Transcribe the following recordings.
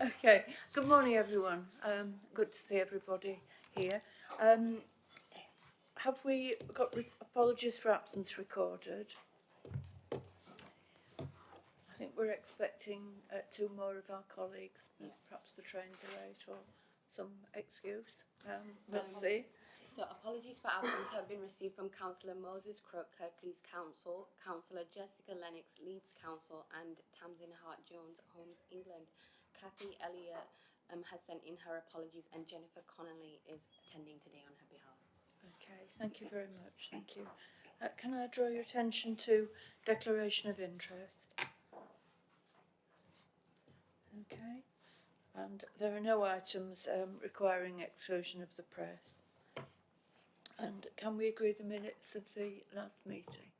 Okay, good morning everyone. Good to see everybody here. Have we got apologies for absence recorded? I think we're expecting two more of our colleagues, perhaps the trains are late or some excuse. We'll see. So apologies for absence have been received from Councillor Moses Crook, Kirklees Council, Councillor Jessica Lennox, Leeds Council, and Tamsin Hart-Jones, Homes England. Kathy Elliott has sent in her apologies, and Jennifer Connolly is attending today on her behalf. Okay, thank you very much. Thank you. Can I draw your attention to declaration of interest? Okay. And there are no items requiring exclusion of the press. And can we agree the minutes of the last meeting?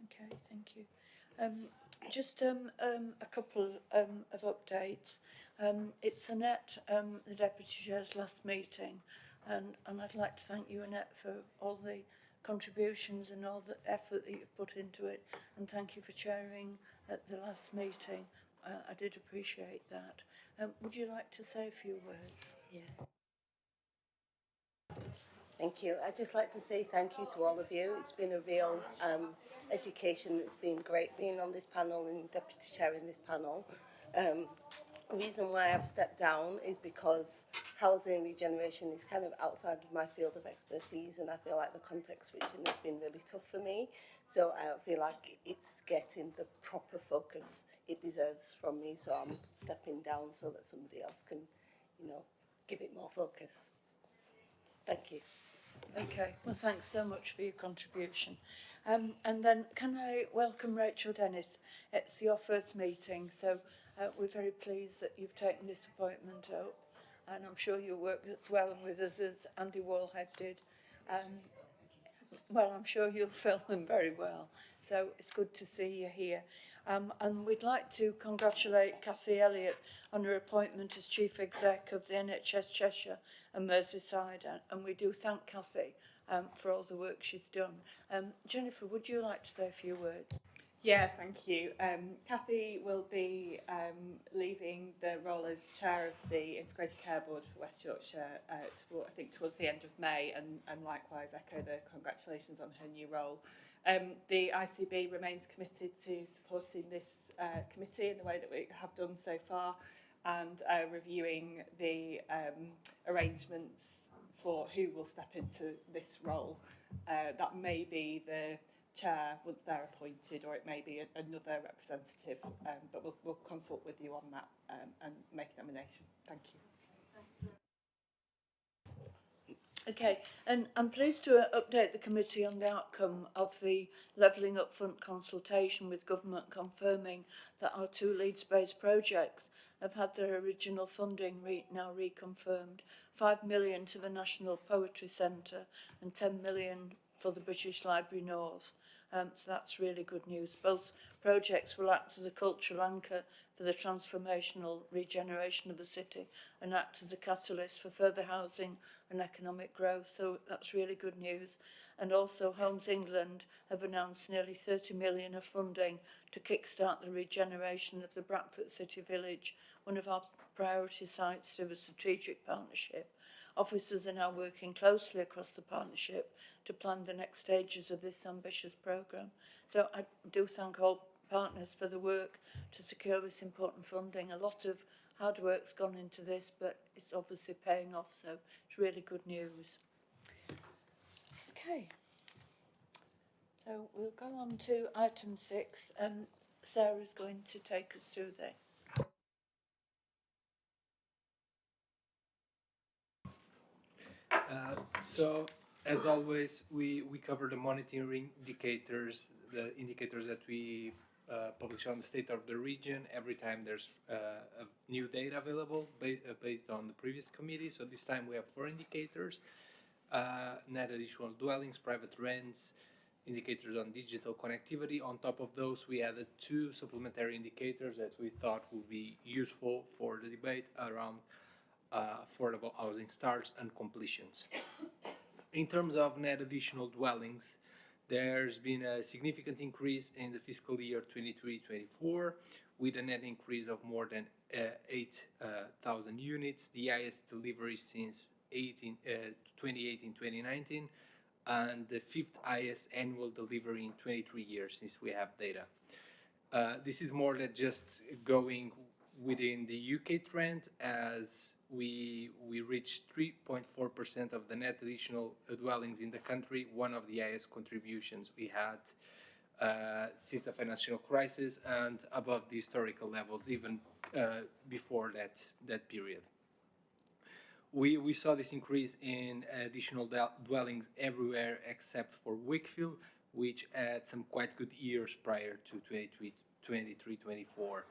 Okay, thank you. Just a couple of updates. It's Annette, the Deputy Chair's last meeting, and I'd like to thank you, Annette, for all the contributions and all the effort that you've put into it, and thank you for chairing at the last meeting. I did appreciate that. Would you like to say a few words? Yeah. Thank you. I'd just like to say thank you to all of you. It's been a real education. It's been great being on this panel and deputy chairing this panel. The reason why I've stepped down is because housing regeneration is kind of outside of my field of expertise, and I feel like the context switching has been really tough for me. So I feel like it's getting the proper focus it deserves from me. So I'm stepping down so that somebody else can, give it more focus. Thank you. Okay, well, thanks so much for your contribution. And then can I welcome Rachel Dennis? It's your first meeting, so we're very pleased that you've taken this appointment up, and I'm sure you'll work as well with us as Andy Wallhead did. Well, I'm sure you'll fill them very well, so it's good to see you here. And we'd like to congratulate Cassie Elliott on her appointment as Chief Exec of the NHS Cheshire and Merseyside, and we do thank Cassie for all the work she's done. Jennifer, would you like to say a few words? Yeah, thank you. Kathy will be leaving the role as chair of the Integrated Care Board for West Yorkshire, I think towards the end of May, and likewise echo the congratulations on her new role. The ICB remains committed to supporting this committee in the way that we have done so far, and reviewing the arrangements for who will step into this role. That may be the chair once they're appointed, or it may be another representative, but we'll consult with you on that and make a nomination. Thank you. Okay, and I'm pleased to update the committee on the outcome of the Levelling Upfront consultation, with government confirming that our two Leeds-based projects have had their original funding now reconfirmed. 5 million to the National Poetry Centre and 10 million for the British Library North. So that's really good news. Both projects will act as a cultural anchor for the transformational regeneration of the city and act as a catalyst for further housing and economic growth. So that's really good news. And also Homes England have announced nearly 30 million of funding to kickstart the regeneration of the Bradford City Village, one of our priority sites through a strategic partnership. Officers are now working closely across the partnership to plan the next stages of this ambitious programme. So I do thank all partners for the work to secure this important funding. A lot of hard work's gone into this, but it's obviously paying off, so it's really good news. Okay, so we'll go on to item 6, and Sarah's going to take us through this. So, as always, we cover the monitoring indicators, the indicators that we publish on the state of the region every time there's new data available based on the previous committee. So this time we have 4 indicators: net additional dwellings, private rents, indicators on digital connectivity. On top of those, we added 2 supplementary indicators that we thought would be useful for the debate around affordable housing starts and completions. In terms of net additional dwellings, there's been a significant increase in the fiscal year 23-24. with a net increase of more than 8,000 units, the highest delivery since 2018-2019, and the fifth highest annual delivery in 23 years since we have data. This is more than just going within the UK trend, as we reached 3.4% of the net additional dwellings in the country, one of the highest contributions we had since the financial crisis, and above the historical levels even before that period. We saw this increase in additional dwellings everywhere except for Wakefield, which had some quite good years prior to 23-24.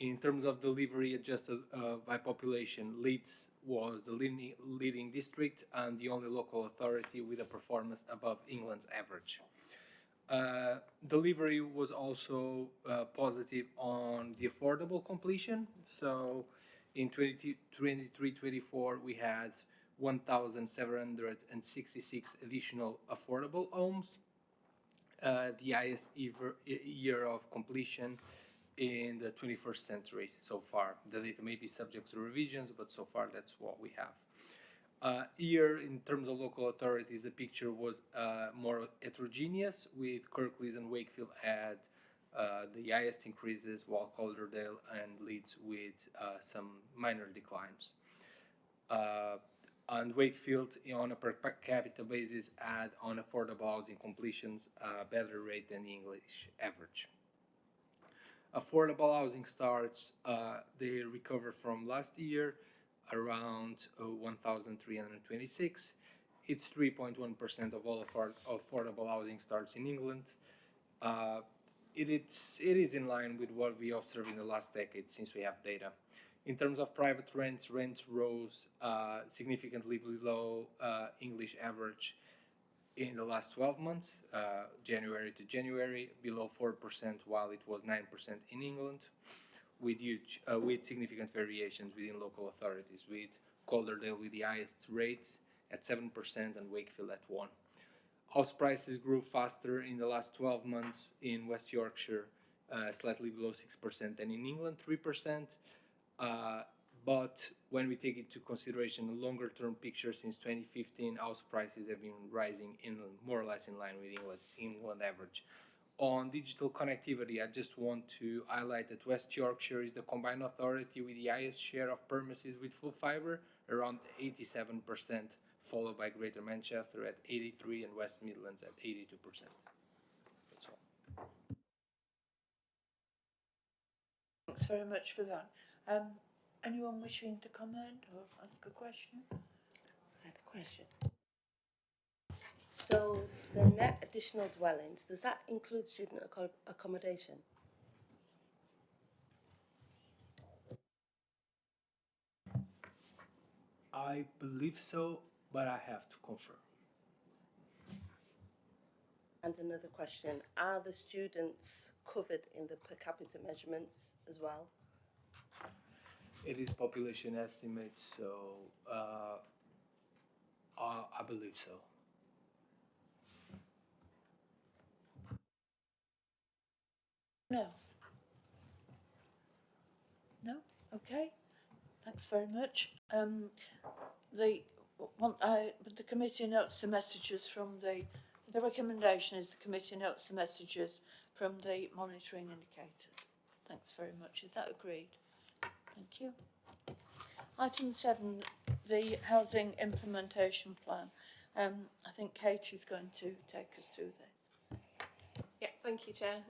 In terms of delivery adjusted by population, Leeds was the leading district and the only local authority with a performance above England's average. Delivery was also positive on the affordable completion. So in 23-24 we had 1,766 additional affordable homes, the highest year of completion in the 21st century so far. The data may be subject to revisions, but so far that's what we have. Here, in terms of local authorities, the picture was more heterogeneous, with Kirklees and Wakefield had the highest increases, while Calderdale and Leeds with some minor declines. And Wakefield, on a per capita basis, had on affordable housing completions a better rate than the English average. Affordable housing starts, they recovered from last year, around 1,326. It's 3.1% of all affordable housing starts in England. It is in line with what we observed in the last decade since we have data. In terms of private rents rose significantly below English average in the last 12 months, January to January, below 4%, while it was 9% in England, with significant variations within local authorities, with Calderdale with the highest rate at 7% and Wakefield at 1%. House prices grew faster in the last 12 months in West Yorkshire, slightly below 6%, than in England, 3%. But when we take into consideration a longer-term picture, since 2015, house prices have been rising more or less in line with England average. On digital connectivity, I just want to highlight that West Yorkshire is the combined authority with the highest share of premises with full fibre, around 87%, followed by Greater Manchester at 83% and West Midlands at 82%. That's all. Thanks very much for that. Anyone wishing to comment or ask a question? I had a question. So the net additional dwellings, does that include student accommodation? I believe so, but I have to confirm. And another question, are the students covered in the per capita measurements as well? It is population estimate, so I believe so. No. No? Okay. Thanks very much. The committee notes the messages from the recommendation is the committee notes the messages from the monitoring indicators. Thanks very much. Is that agreed? Thank you. Item 7, the housing implementation plan. I think Katie's going to take us through this. Yeah, thank you, Chair.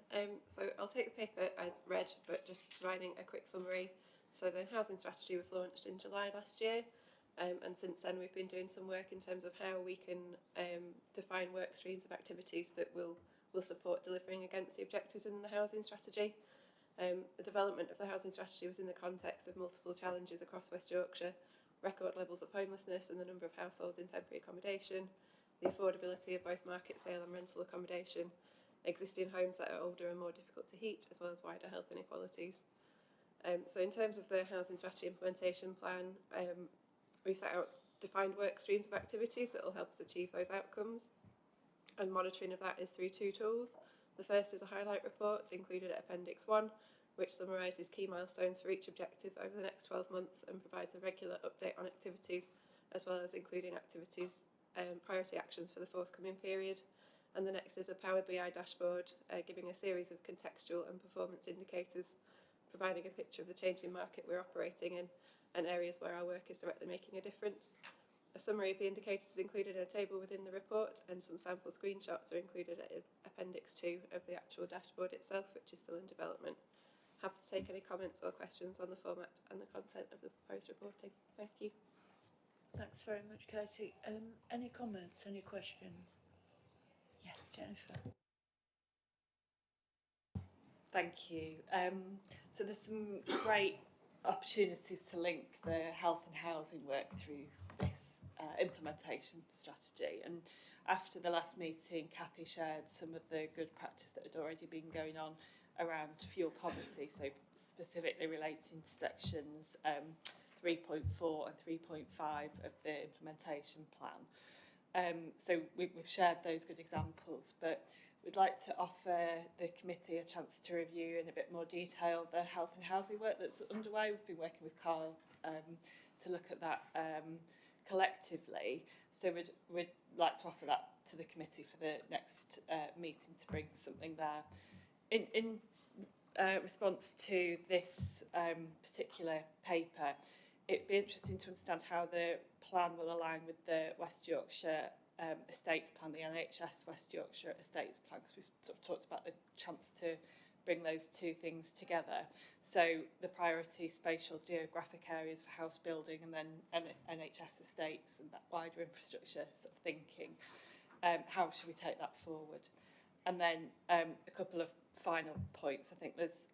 So I'll take the paper as read, but just providing a quick summary. So the housing strategy was launched in July last year, and since then we've been doing some work in terms of how we can define work streams of activities that will support delivering against the objectives in the housing strategy. The development of the housing strategy was in the context of multiple challenges across West Yorkshire, record levels of homelessness and the number of households in temporary accommodation, the affordability of both market sale and rental accommodation, existing homes that are older and more difficult to heat, as well as wider health inequalities. So in terms of the housing strategy implementation plan, we set out defined work streams of activities that will help us achieve those outcomes, and monitoring of that is through 2 tools. The first is a highlight report included at Appendix 1, which summarises key milestones for each objective over the next 12 months and provides a regular update on activities, as well as including activities priority actions for the forthcoming period. And the next is a Power BI dashboard, giving a series of contextual and performance indicators, providing a picture of the changing market we're operating in and areas where our work is directly making a difference. A summary of the indicators is included in a table within the report, and some sample screenshots are included in Appendix 2 of the actual dashboard itself, which is still in development. Happy to take any comments or questions on the format and the content of the proposed reporting. Thank you. Thanks very much, Katie. Any comments, any questions? Yes, Jennifer. Thank you. So there's some great opportunities to link the health and housing work through this implementation strategy. And after the last meeting, Kathy shared some of the good practice that had already been going on around fuel poverty, so specifically relating to sections 3.4 and 3.5 of the implementation plan. So we've shared those good examples, but we'd like to offer the committee a chance to review in a bit more detail the health and housing work that's underway. We've been working with Carl to look at that collectively. So we'd like to offer that to the committee for the next meeting to bring something there. In response to this particular paper, it'd be interesting to understand how the plan will align with the West Yorkshire Estates Plan, the NHS West Yorkshire Estates Plan, because we've sort of talked about the chance to bring those two things together. So the priority spatial geographic areas for house building, and then NHS estates and that wider infrastructure sort of thinking. How should we take that forward? And then a couple of final points. I think there's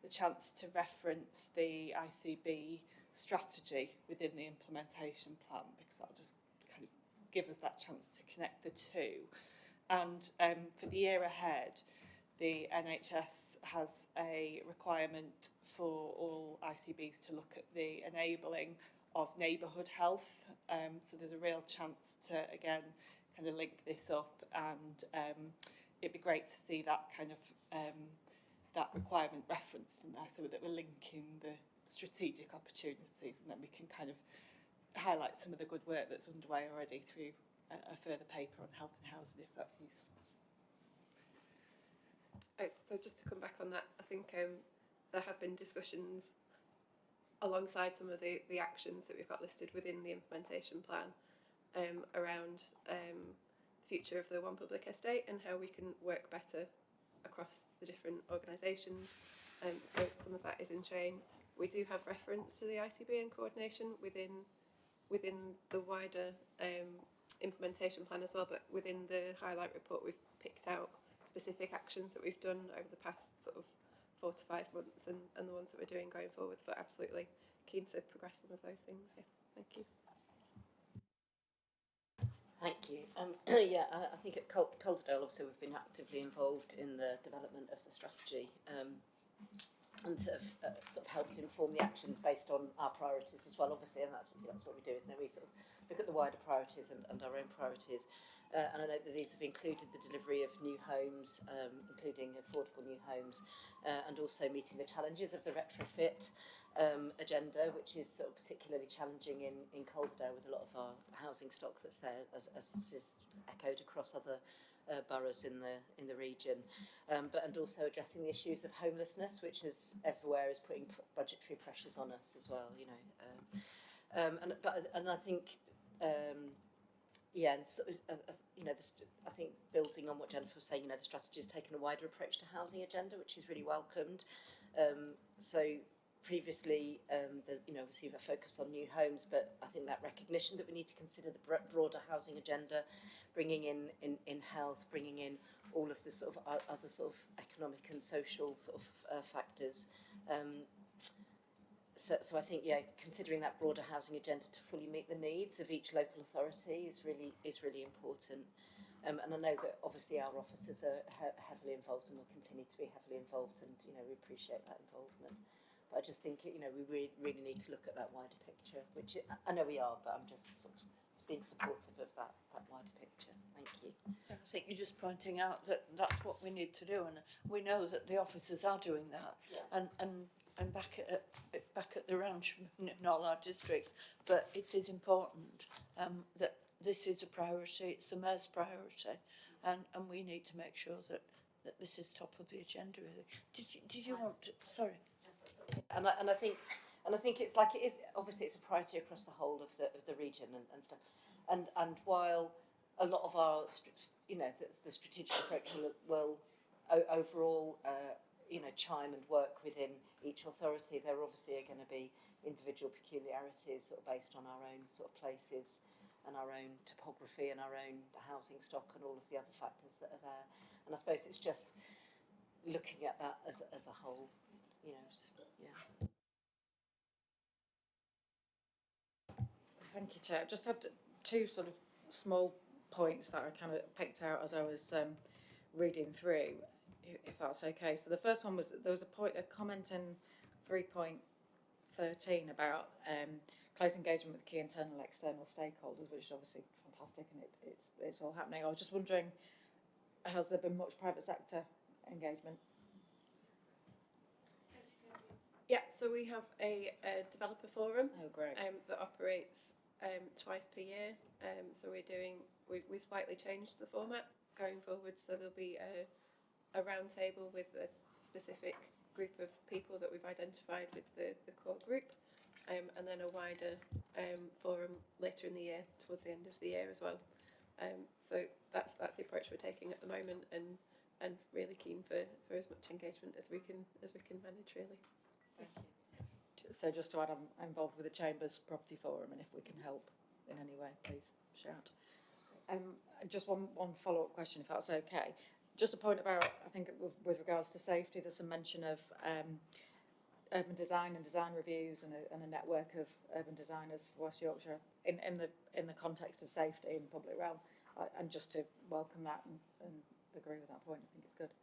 the chance to reference the ICB strategy within the implementation plan, because that'll just kind of give us that chance to connect the two. And for the year ahead, the NHS has a requirement for all ICBs to look at the enabling of neighbourhood health. So there's a real chance to, again, kind of link this up, and it'd be great to see that kind of that requirement referenced in there, so that we're linking the strategic opportunities, and then we can kind of highlight some of the good work that's underway already through a further paper on health and housing, if that's useful. So just to come back on that, I think there have been discussions alongside some of the actions that we've got listed within the implementation plan around the future of the One Public Estate and how we can work better across the different organisations. So some of that is in train. We do have reference to the ICB and coordination within the wider implementation plan as well, but within the highlight report we've picked out specific actions that we've done over the past sort of 4 to 5 months and the ones that we're doing going forwards, but absolutely keen to progress some of those things. Yeah, thank you. Thank you. Yeah, I think at Calderdale, obviously, we've been actively involved in the development of the strategy and have sort of helped inform the actions based on our priorities as well, obviously, and that's what we do, isn't it? We sort of look at the wider priorities and our own priorities. And I know that these have included the delivery of new homes, including affordable new homes, and also meeting the challenges of the retrofit agenda, which is sort of particularly challenging in Calderdale with a lot of our housing stock that's there, as is echoed across other boroughs in the region, and also addressing the issues of homelessness, which is everywhere is putting budgetary pressures on us as well. You know, and I think. Yeah, and so, you know, I think building on what Jennifer was saying, you know, the strategy has taken a wider approach to housing agenda, which is really welcomed. So previously, there's, you know, obviously a focus on new homes, but I think that recognition that we need to consider the broader housing agenda, bringing in health, bringing in all of the sort of other sort of economic and social sort of factors. So I think, yeah, considering that broader housing agenda to fully meet the needs of each local authority is really important. And I know that obviously our officers are heavily involved and will continue to be heavily involved, and you know we appreciate that involvement. But I just think, you know, we really need to look at that wider picture, which I know we are, but I'm just sort of just being supportive of that wider picture. Thank you. I think you're just pointing out that that's what we need to do, and we know that the officers are doing that, and back at the ranch in all our districts. But it is important that this is a priority. It's the mayor's priority, and we need to make sure that this is top of the agenda. Really, did you want to? Sorry. And I think it's like, it is obviously, it's a priority across the whole of the region and stuff, and while a lot of our the strategic approach will overall chime and work within each authority, there obviously are going to be individual peculiarities sort of based on our own sort of places and our own topography and our own housing stock and all of the other factors that are there. And I suppose it's just looking at that as a whole, yeah. Thank you, Chair. I just had two sort of small points that I kind of picked out as I was reading through, if that's okay. So the first one was, there was a comment in 3.13 about close engagement with key internal and external stakeholders, which is obviously fantastic, and it's all happening. I was just wondering, has there been much private sector engagement? Yeah, so we have a developer forum Oh, great. that operates twice per year. So we've slightly changed the format going forward. So there'll be a round table with a specific group of people that we've identified with the core group, and then a wider forum later in the year, towards the end of the year as well. So that's the approach we're taking at the moment, and really keen for as much engagement as we can manage, really. Thank you. So just to add, I'm involved with the Chambers Property Forum, and if we can help in any way, please shout. Just one follow-up question, if that's okay. Just a point about, I think with regards to safety, there's some mention of urban design and design reviews and a network of urban designers for West Yorkshire in the context of safety in the public realm. And just to welcome that and agree with that point, I think it's good.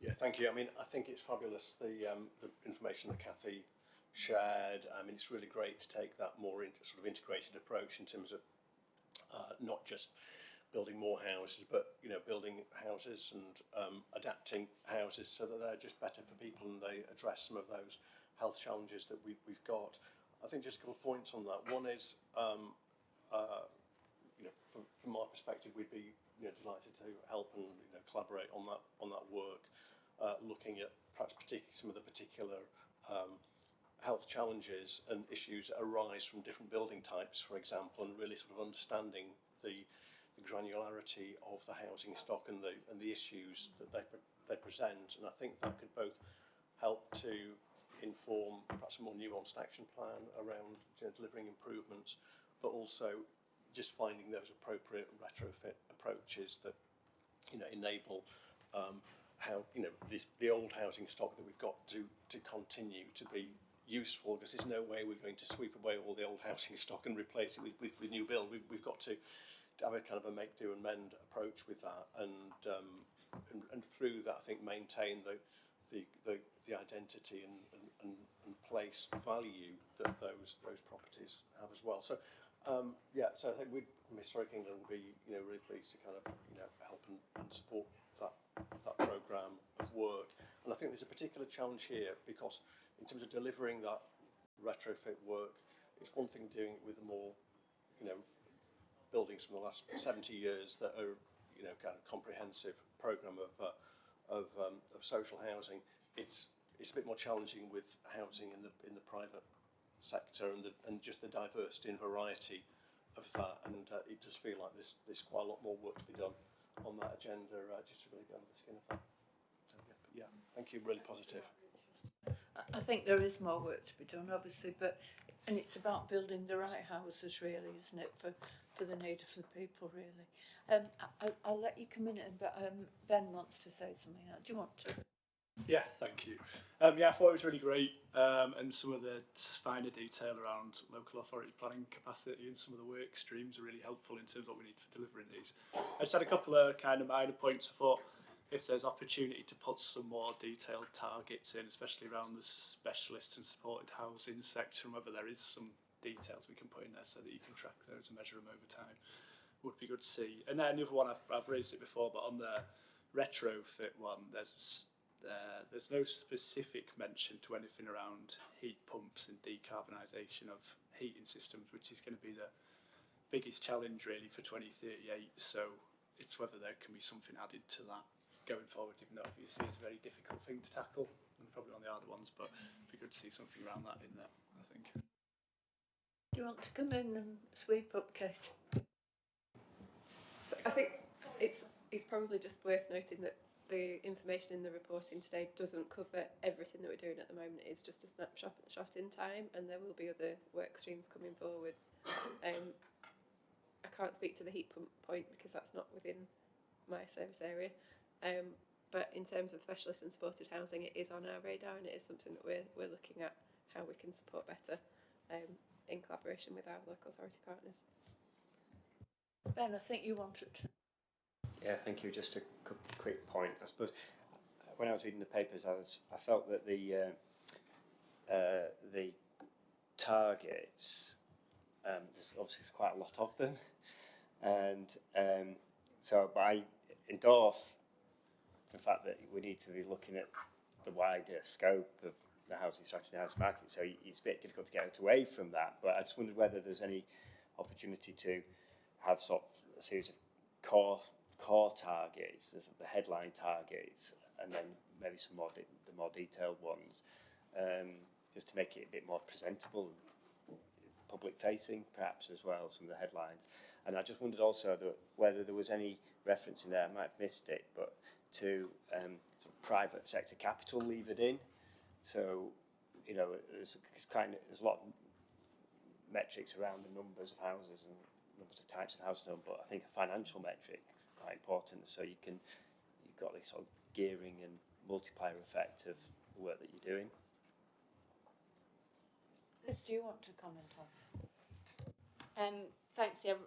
Yeah, thank you. I mean, I think it's fabulous, the information that Kathy shared. I mean, it's really great to take that more sort of integrated approach in terms of not just building more houses, but building houses and adapting houses so that they're just better for people and they address some of those health challenges that we've got. I think just a couple of points on that. One is, from our perspective, we'd be delighted to help and collaborate on that work. Looking at perhaps some of the particular health challenges and issues that arise from different building types, for example, and really sort of understanding the granularity of the housing stock and the issues that they present. And I think that could both help to inform perhaps a more nuanced action plan around delivering improvements, but also just finding those appropriate retrofit approaches that enable how the old housing stock that we've got to continue to be useful, because there's no way we're going to sweep away all the old housing stock and replace it with new build. We've got to have a kind of a make do and mend approach with that, and through that I think maintain the identity and place value that those properties have as well. So so I think we'd Historic England would be really pleased to kind of help and support that programme of work. And I think there's a particular challenge here, because in terms of delivering that retrofit work, it's one thing doing it with more buildings from the last 70 years that are kind of comprehensive programme of social housing. It's a bit more challenging with housing in the private sector and just the diversity and variety of that, and it does feel like there's quite a lot more work to be done on that agenda, just to really get under the skin of that. So, yeah, thank you, really positive. I think there is more work to be done, obviously, and it's about building the right houses, really, isn't it, for the need of the people, really. I'll let you come in, but Ben wants to say something else. Do you want to? Yeah, thank you. I thought it was really great, and some of the finer detail around local authority planning capacity and some of the work streams are really helpful in terms of what we need for delivering these. I just had a couple of kind of minor points. I thought if there's opportunity to put some more detailed targets in, especially around the specialist and supported housing sector, and whether there is some details we can put in there so that you can track those and measure them over time would be good to see. And then the other one, I've raised it before, but on the retrofit one, there's no specific mention to anything around heat pumps and decarbonisation of heating systems, which is going to be the biggest challenge really for 2038. So it's whether there can be something added to that going forward, even though obviously it's a very difficult thing to tackle and probably one of the harder ones, but it'd be good to see something around that in there, I think. Do you want to come in and sweep up, Kate? So I think it's probably just worth noting that the information in the reporting today doesn't cover everything that we're doing at the moment. It's just a snapshot in time, and there will be other work streams coming forwards. I can't speak to the heat pump point because that's not within my service area. But in terms of specialist and supported housing, it is on our radar, and it is something that we're looking at how we can support better in collaboration with our local authority partners. Ben, I think you wanted to. Yeah, thank you. Just a quick point. I suppose when I was reading the papers, I felt that the targets, there's obviously quite a lot of them, and so I endorse the fact that we need to be looking at the wider scope of the housing strategy and housing market. So it's a bit difficult to get away from that. But I just wondered whether there's any opportunity to have sort of a series of core targets, there's the headline targets, and then maybe some more the more detailed ones, just to make it a bit more presentable, public facing perhaps as well, some of the headlines. And I just wondered also whether there was any reference in there, I might have missed it, but to sort of private sector capital levered in. So, you know, there's a lot of metrics around the numbers of houses and numbers of types of houses, but I think a financial metric is quite important. So you've got this sort of gearing and multiplier effect of the work that you're doing. Liz, do you want to comment on? Thanks, yeah.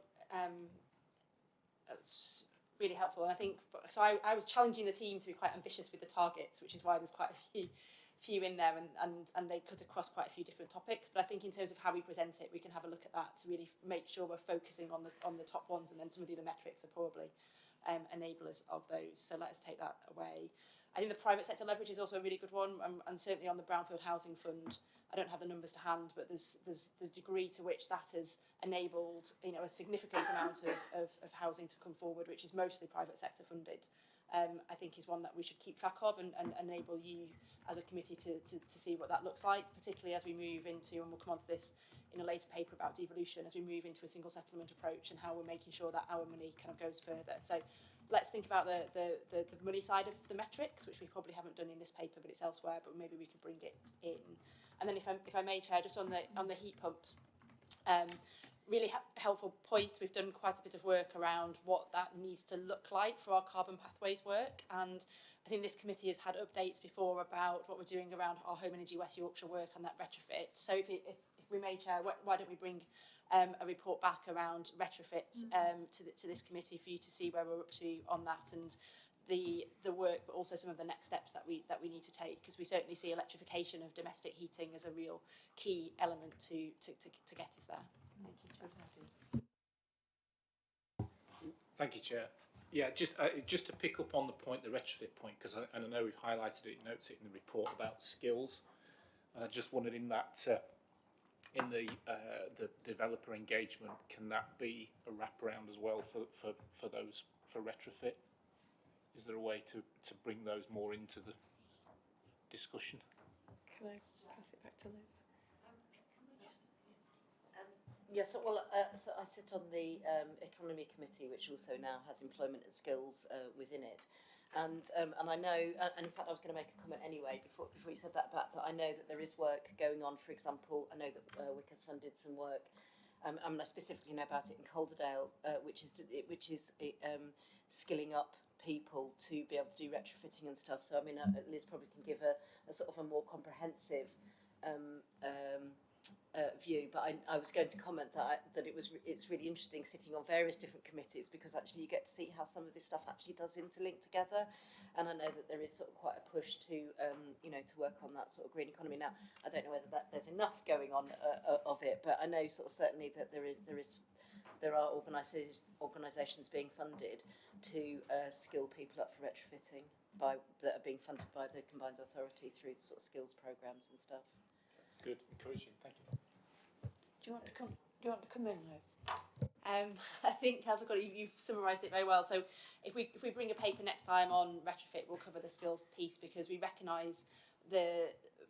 That's really helpful. And I think, so I was challenging the team to be quite ambitious with the targets, which is why there's quite a few in there, and they cut across quite a few different topics. But I think in terms of how we present it, we can have a look at that to really make sure we're focusing on the top ones, and then some of the other metrics are probably enablers of those. So let us take that away. I think the private sector leverage is also a really good one, and certainly on the Brownfield Housing Fund, I don't have the numbers to hand, but there's the degree to which that has enabled, you know, a significant amount of housing to come forward, which is mostly private sector funded. I think is one that we should keep track of and enable you as a committee to see what that looks like, particularly as we move into, and we'll come on to this in a later paper about devolution, as we move into a single settlement approach and how we're making sure that our money kind of goes further. So let's think about the money side of the metrics, which we probably haven't done in this paper, but it's elsewhere, but maybe we could bring it in. And then if I may, Chair, just on the heat pumps, really helpful point. We've done quite a bit of work around what that needs to look like for our carbon pathways work, and I think this committee has had updates before about what we're doing around our Home Energy West Yorkshire work and that retrofit. So if we may, Chair, why don't we bring a report back around retrofit to this committee for you to see where we're up to on that, and the work, but also some of the next steps that we need to take, because we certainly see electrification of domestic heating as a real key element to get us there. Thank you, Chair. Thank you, Chair. Yeah, just to pick up on the point, the retrofit point, because I know we've highlighted it, notes it in the report about skills, and I just wondered in that in the developer engagement, can that be a wraparound as well for those for retrofit? Is there a way to bring those more into the discussion? Can I pass it back to Liz? Yes, well, so I sit on the economy committee, which also now has employment and skills within it, and I know, and in fact, I was going to make a comment anyway before you said that. But that I know that there is work going on. For example, I know that WIC has funded some work. I specifically know about it in Calderdale, which is skilling up people to be able to do retrofitting and stuff. So I mean, Liz probably can give a sort of a more comprehensive view, but I was going to comment that it's really interesting sitting on various different committees, because actually you get to see how some of this stuff actually does interlink together, and I know that there is sort of quite a push to to work on that sort of green economy. Now I don't know whether there's enough going on of it, but I know sort of certainly that there are organisations being funded to skill people up for retrofitting that are being funded by the Combined Authority through the sort of skills programmes and stuff. Good, encouraging. Thank you. Do you want to come in, Liz? I think, Councillor Cuddy, you've summarised it very well. So if we bring a paper next time on retrofit, we'll cover the skills piece, because we recognise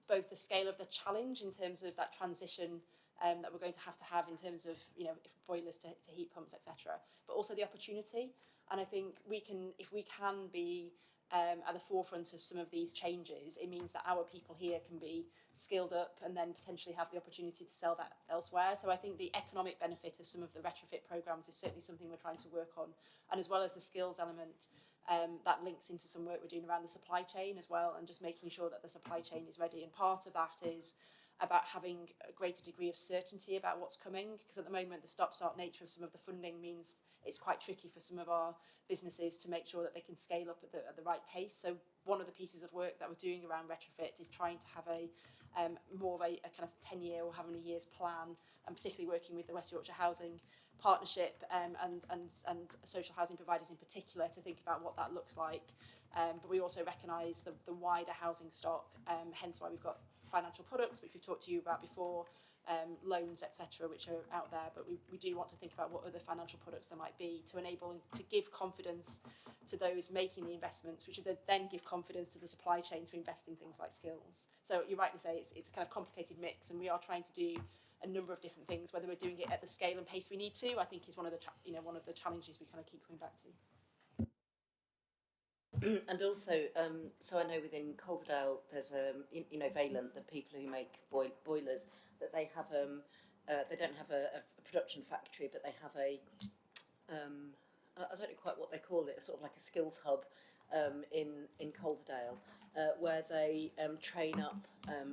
both the scale of the challenge in terms of that transition that we're going to have in terms of, if boilers to heat pumps, etc., but also the opportunity. And I think if we can be at the forefront of some of these changes, it means that our people here can be skilled up and then potentially have the opportunity to sell that elsewhere. So I think the economic benefit of some of the retrofit programmes is certainly something we're trying to work on, and as well as the skills element, that links into some work we're doing around the supply chain as well, and just making sure that the supply chain is ready. And part of that is about having a greater degree of certainty about what's coming, because at the moment the stop-start nature of some of the funding means it's quite tricky for some of our businesses to make sure that they can scale up at the right pace. So one of the pieces of work that we're doing around retrofit is trying to have more of a kind of 10-year or how many years plan, and particularly working with the West Yorkshire Housing Partnership and social housing providers in particular to think about what that looks like. But we also recognise the wider housing stock, hence why we've got financial products, which we've talked to you about before, loans, etc., which are out there. But we do want to think about what other financial products there might be to enable and to give confidence to those making the investments, which would then give confidence to the supply chain to invest in things like skills. So you rightly say it's a kind of complicated mix, and we are trying to do a number of different things. Whether we're doing it at the scale and pace we need to, I think is one of the challenges we kind of keep coming back to. And also, so I know within Calderdale there's Valent, the people who make boilers, that they have they don't have a production factory, but they have I don't know quite what they call it, sort of like a skills hub in Calderdale, where they train up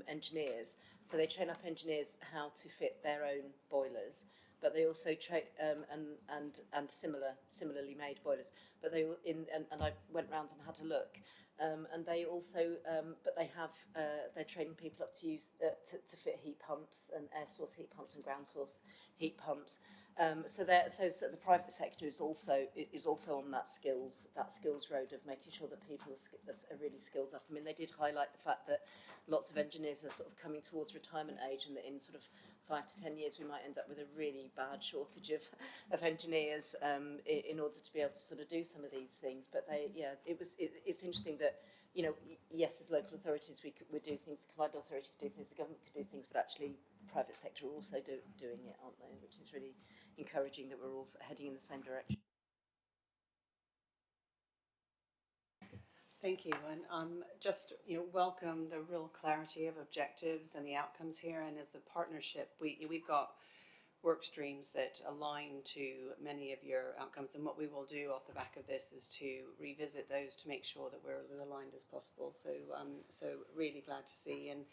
engineers. So they train up engineers how to fit their own boilers, but they also train and similarly made boilers. But and I went round and had a look, and they also but they have they're training people up to use to fit heat pumps and air source heat pumps and ground source heat pumps. So the private sector is also on that skills road of making sure that people are really skilled up. I mean, they did highlight the fact that lots of engineers are sort of coming towards retirement age, and that in sort of 5 to 10 years we might end up with a really bad shortage of engineers in order to be able to sort of do some of these things. But it's interesting that, yes, as local authorities we do things, the Combined Authority could do things, the government could do things, but actually private sector are also doing it, aren't they? Which is really encouraging that we're all heading in the same direction. Thank you, and just welcome the real clarity of objectives and the outcomes here. And as the partnership, we've got work streams that align to many of your outcomes. And what we will do off the back of this is to revisit those to make sure that we're as aligned as possible. So really glad to see. And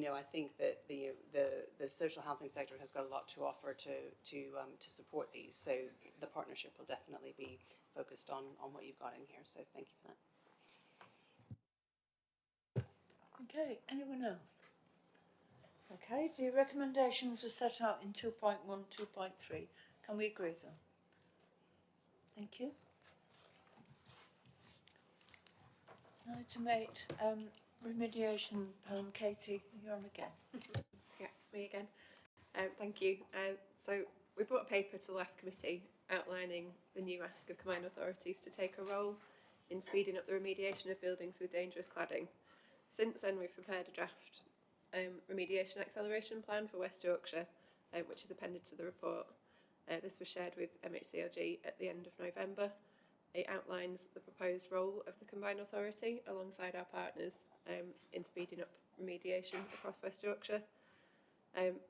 I think that the social housing sector has got a lot to offer to support these. So the partnership will definitely be focused on what you've got in here. So thank you for that. Okay, anyone else? Okay, the recommendations are set out in 2.1, 2.3. Can we agree them? Thank you. Item 8, remediation plan. Katie, you're on again. Yeah, me again. Thank you. So we brought a paper to the last committee outlining the new ask of combined authorities to take a role in speeding up the remediation of buildings with dangerous cladding. Since then, we've prepared a draft remediation acceleration plan for West Yorkshire, which is appended to the report. This was shared with MHCLG at the end of November. It outlines the proposed role of the combined authority alongside our partners in speeding up remediation across West Yorkshire.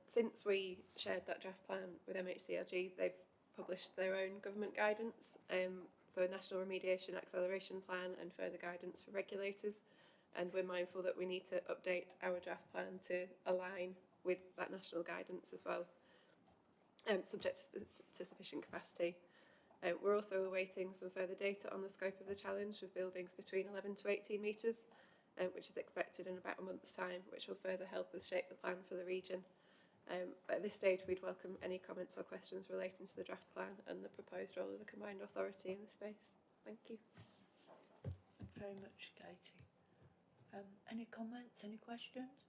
Since we shared that draft plan with MHCLG, they've published their own government guidance, so a national remediation acceleration plan and further guidance for regulators. And we're mindful that we need to update our draft plan to align with that national guidance as well, subject to sufficient capacity. We're also awaiting some further data on the scope of the challenge with buildings between 11 to 18 metres, which is expected in about a month's time, which will further help us shape the plan for the region. At this stage, we'd welcome any comments or questions relating to the draft plan and the proposed role of the combined authority in the space. Thank you. Thanks very much, Katie. Any comments, any questions?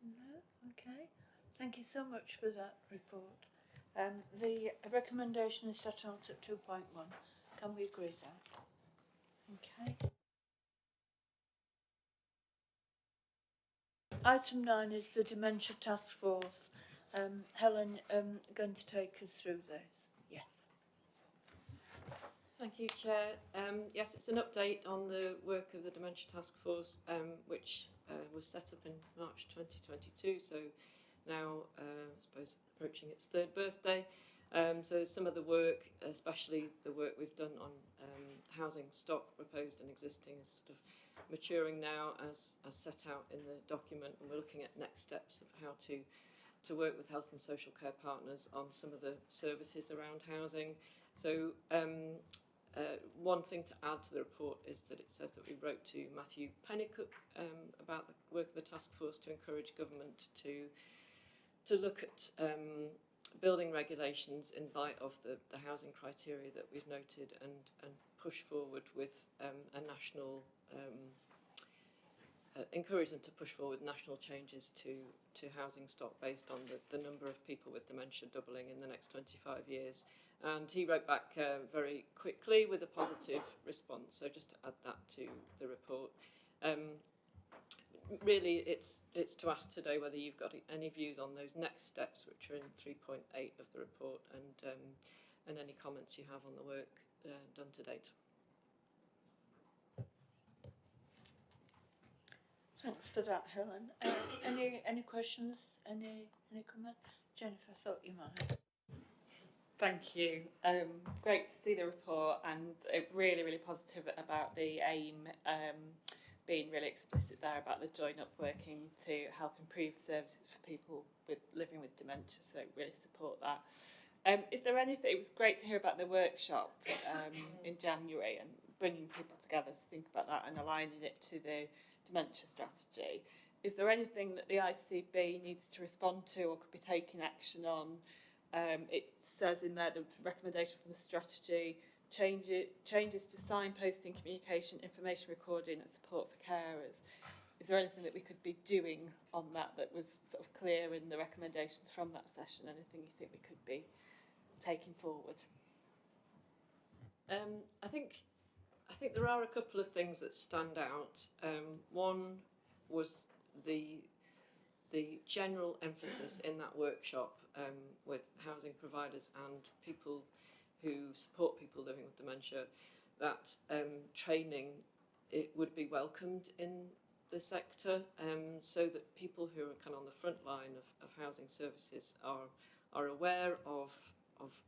No? Okay. Thank you so much for that report. The recommendation is set out at 2.1. Can we agree that? Okay. Item 9 is the Dementia Task Force. Helen, going to take us through this. Yes. Thank you, Chair. Yes, it's an update on the work of the Dementia Task Force, which was set up in March 2022, so now I suppose approaching its third birthday. So some of the work, especially the work we've done on housing stock proposed and existing, is sort of maturing now as set out in the document, and we're looking at next steps of how to work with health and social care partners on some of the services around housing. So one thing to add to the report is that it says that we wrote to Matthew Pennycook about the work of the task force to encourage government to look at building regulations in light of the housing criteria that we've noted, and push forward with a national encourage them to push forward national changes to housing stock based on the number of people with dementia doubling in the next 25 years. And he wrote back very quickly with a positive response, so just to add that to the report. Really, it's to ask today whether you've got any views on those next steps, which are in 3.8 of the report, and any comments you have on the work done to date. Thanks for that, Helen. Any questions? Any comment? Jennifer, I thought you might. Thank you. Great to see the report, and really, really positive about the aim being really explicit there about the joint up working to help improve services for people living with dementia, so really support that. Is there anything, it was great to hear about the workshop in January and bringing people together to think about that and aligning it to the dementia strategy. Is there anything that the ICB needs to respond to or could be taking action on? It says in there the recommendation from the strategy, changes to signposting, communication, information recording and support for carers. Is there anything that we could be doing on that was sort of clear in the recommendations from that session? Anything you think we could be taking forward? I think there are a couple of things that stand out. One was the general emphasis in that workshop with housing providers and people who support people living with dementia, that training it would be welcomed in the sector, so that people who are kind of on the front line of housing services are aware of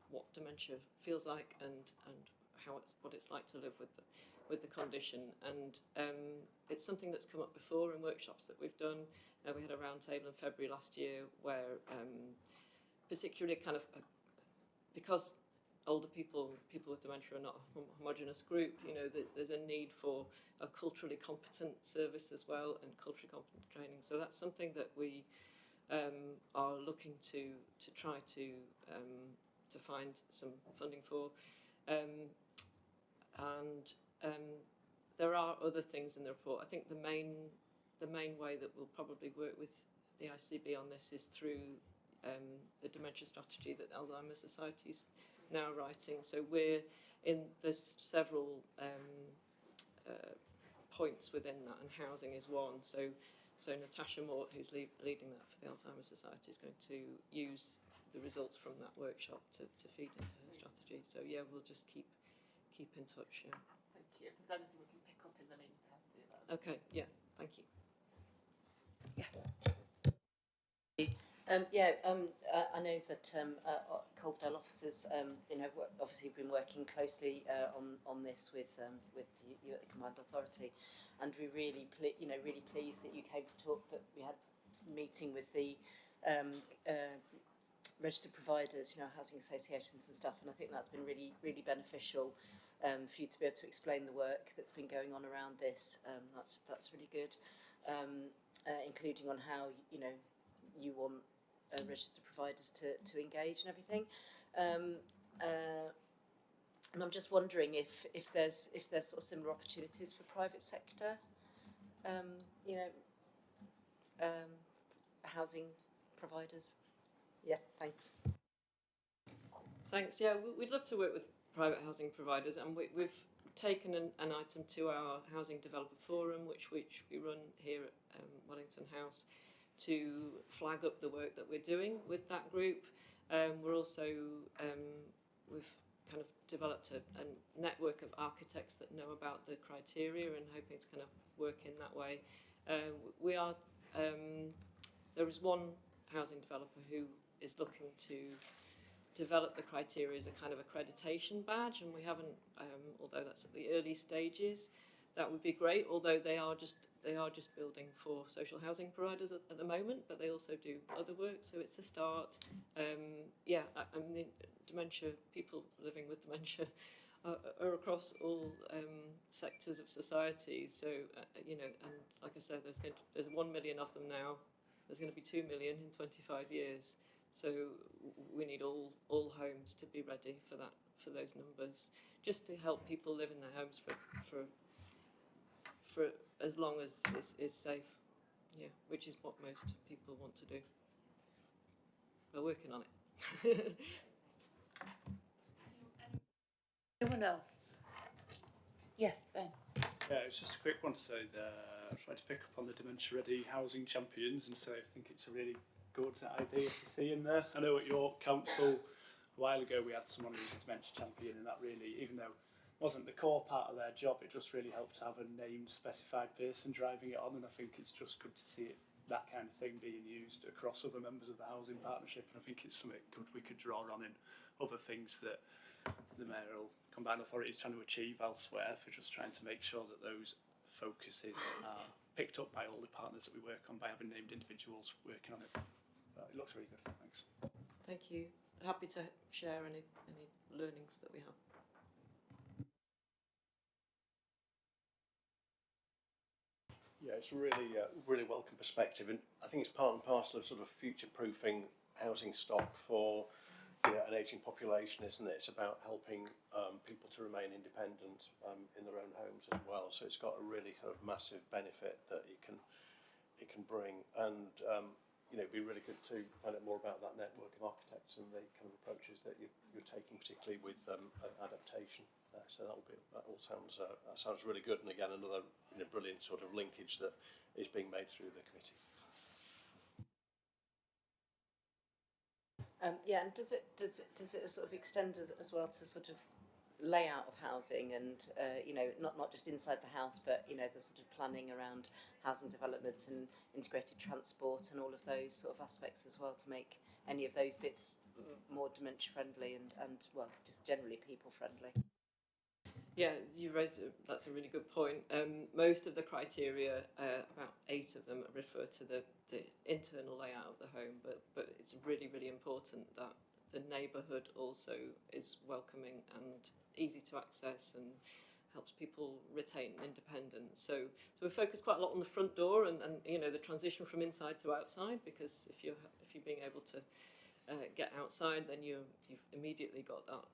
what dementia feels like and what it's like to live with the condition. And it's something that's come up before in workshops that we've done. We had a roundtable in February last year where particularly because older people with dementia are not a homogenous group, there's a need for a culturally competent service as well, and culturally competent training. So that's something that we are looking to try to find some funding for. And there are other things in the report. I think the main way that we'll probably work with the ICB on this is through the dementia strategy that Alzheimer's Society's now writing. So there's several points within that, and housing is one. So Natasha Mort, who's leading that for the Alzheimer's Society, is going to use the results from that workshop to feed into her strategy. So yeah, we'll just keep in touch. Yeah. Thank you. If there's anything we can pick up in the meantime, do that. Okay. Yeah. Thank you. Yeah. I know that Colville officers, obviously been working closely on this with you at the Command Authority, and we're really really pleased that you came to talk. That we had a meeting with the registered providers, housing associations and stuff, and I think that's been really really beneficial for you to be able to explain the work that's been going on around this. That's really good, including on how you want registered providers to engage and everything. And I'm just wondering if there's sort of similar opportunities for private sector, housing providers. Yeah, thanks. Thanks. Yeah, we'd love to work with private housing providers, and we've taken an item to our Housing Developer Forum, which we run here at Wellington House, to flag up the work that we're doing with that group. We're also we've kind of developed a network of architects that know about the criteria and hoping to kind of work in that way. We are there is one housing developer who is looking to develop the criteria as a kind of accreditation badge, and we haven't, although that's at the early stages. That would be great, although they are just building for social housing providers at the moment, but they also do other work, so it's a start. I mean, dementia, people living with dementia are across all sectors of society, so and like I said, there's 1 million of them now. There's going to be 2 million in 25 years, so we need all homes to be ready for those numbers, just to help people live in their homes for as long as is safe, which is what most people want to do. We're working on it. Anyone else? Yes, Ben. Yeah, it's just a quick one to say that I tried to pick up on the Dementia Ready Housing Champions and say I think it's a really good idea to see in there. I know at York Council a while ago we had someone who was a dementia champion, and that really, even though it wasn't the core part of their job, it just really helped to have a named specified person driving it on, and I think it's just good to see that kind of thing being used across other members of the housing partnership, and I think it's something good we could draw on in other things that the mayoral combined authority is trying to achieve elsewhere, for just trying to make sure that those focuses are picked up by all the partners that we work on by having named individuals working on it. It looks really good. Thanks. Thank you. Happy to share any learnings that we have. Yeah, it's a really welcome perspective, and I think it's part and parcel of sort of future-proofing housing stock for an ageing population, isn't it? It's about helping people to remain independent in their own homes as well. So it's got a really sort of massive benefit that it can bring, and it'd be really good to find out more about that network of architects and the kind of approaches that you're taking, particularly with adaptation. So that all sounds really good, and again another brilliant sort of linkage that is being made through the committee. And does it sort of extend as well to sort of layout of housing, and not just inside the house, but the sort of planning around housing development and integrated transport and all of those sort of aspects as well, to make any of those bits more dementia friendly and well, just generally people friendly. Yeah, that's a really good point. Most of the criteria, about 8 of them, refer to the internal layout of the home, but it's really, really important that the neighbourhood also is welcoming and easy to access and helps people retain independence. So we focus quite a lot on the front door and the transition from inside to outside, because if you're being able to get outside, then you've immediately got that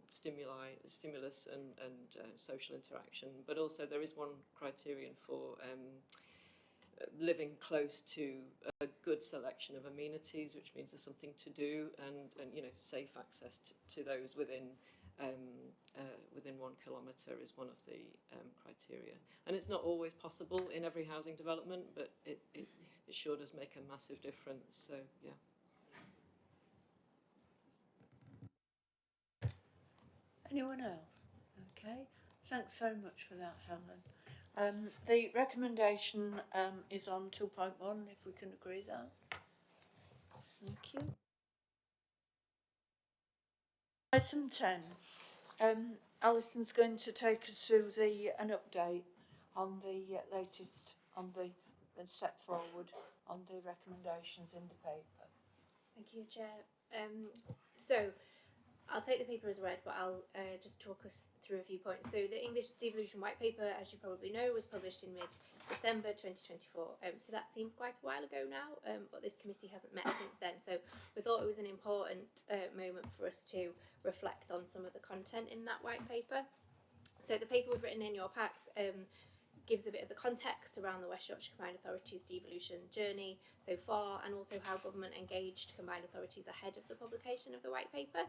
stimulus and social interaction. But also there is one criterion for living close to a good selection of amenities, which means there's something to do and safe access to those within 1 kilometre is one of the criteria. And it's not always possible in every housing development, but it sure does make a massive difference. So yeah. Anyone else? Okay, thanks very much for that, Helen. The recommendation is on 2.1, if we can agree that. Thank you. Item 10. Alison's going to take us through an update on the latest, on the step forward on the recommendations in the paper. Thank you, Chair. So, I'll take the paper as read, but I'll just talk us through a few points. So, the English Devolution White Paper, as you probably know, was published in mid-December 2024. So that seems quite a while ago now, but this committee hasn't met since then. So we thought it was an important moment for us to reflect on some of the content in that white paper. So the paper we've written in your packs gives a bit of the context around the West Yorkshire Combined Authorities devolution journey so far, and also how government engaged combined authorities ahead of the publication of the white paper.